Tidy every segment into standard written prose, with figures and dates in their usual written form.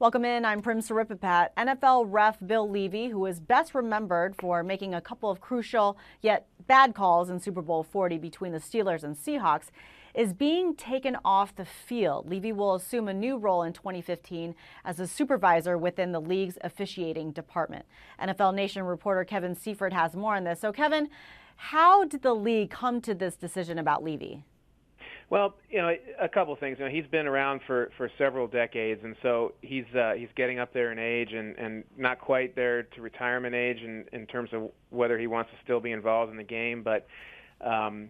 Welcome in. I'm Prim Saripapat. NFL ref Bill Levy, who is best remembered for making a couple of crucial yet bad calls in Super Bowl 40 between the Steelers and Seahawks, is being taken off the field. Levy will assume a new role in 2015 as a supervisor within the league's officiating department. NFL Nation reporter Kevin Seifert has more on this. So, Kevin, how did the league come to this decision about Levy? Well, a couple of things. He's been around for several decades, and so he's getting up there in age and not quite there to retirement age in terms of whether he wants to still be involved in the game. But the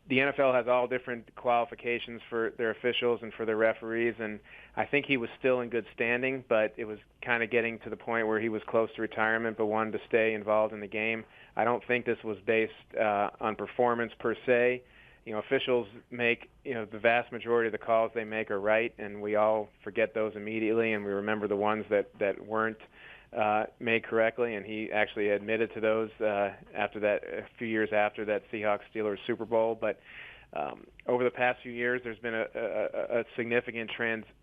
NFL has all different qualifications for their officials and for their referees, and I think he was still in good standing, but it was kind of getting to the point where he was close to retirement but wanted to stay involved in the game. I don't think this was based on performance per se. Officials make, the vast majority of the calls they make are right, and we all forget those immediately, and we remember the ones that weren't made correctly, and he actually admitted to those after that, a few years after that Seahawks-Steelers Super Bowl. But over the past few years, there's been a significant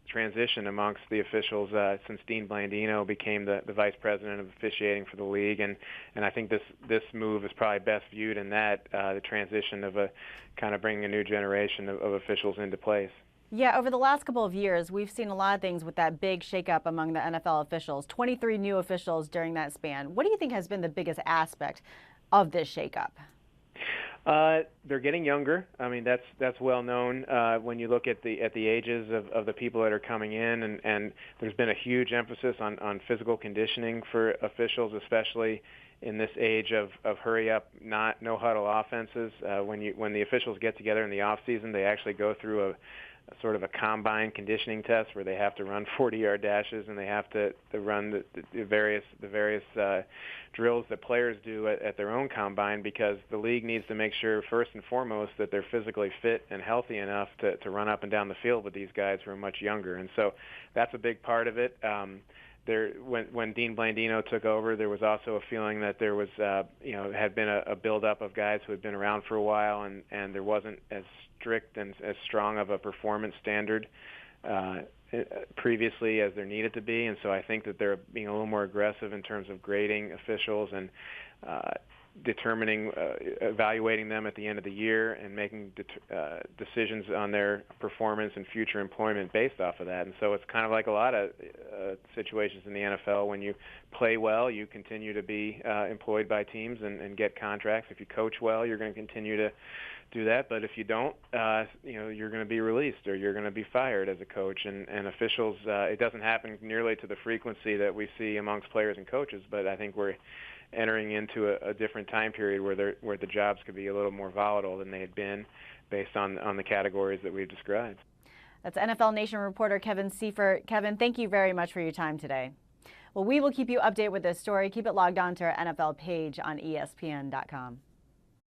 transition amongst the officials since Dean Blandino became the vice president of officiating for the league, and I think this move is probably best viewed in that the transition of a kind of bringing a new generation of officials into place. Yeah, over the last couple of years, we've seen a lot of things with that big shakeup among the NFL officials, 23 new officials during that span. What do you think has been the biggest aspect of this shakeup? They're getting younger. I mean, that's well known when you look at the ages of the people that are coming in, and there's been a huge emphasis on physical conditioning for officials, especially in this age of hurry up, no huddle offenses. When the officials get together in the off season, they actually go through a sort of a combine conditioning test where they have to run 40-yard dashes, and they have to run the various drills that players do at their own combine, because the league needs to make sure first and foremost that they're physically fit and healthy enough to run up and down the field with these guys who are much younger. And so that's a big part of it. When Dean Blandino took over, there was also a feeling that there was, had been a buildup of guys who had been around for a while, and there wasn't as strict and as strong of a performance standard previously as there needed to be. And so I think that they're being a little more aggressive in terms of grading officials and evaluating them at the end of the year and making decisions on their performance and future employment based off of that. And so it's kind of like a lot of situations in the NFL. When you play well, you continue to be employed by teams and get contracts. If you coach well, you're going to continue to do that. But if you don't, you're going to be released or you're going to be fired as a coach. And officials, it doesn't happen nearly to the frequency that we see amongst players and coaches, but I think we're entering into a different time period where the jobs could be a little more volatile than they had been based on the categories that we've described. That's NFL Nation reporter Kevin Seifert. Kevin, thank you very much for your time today. Well, we will keep you updated with this story. Keep it logged on to our NFL page on ESPN.com.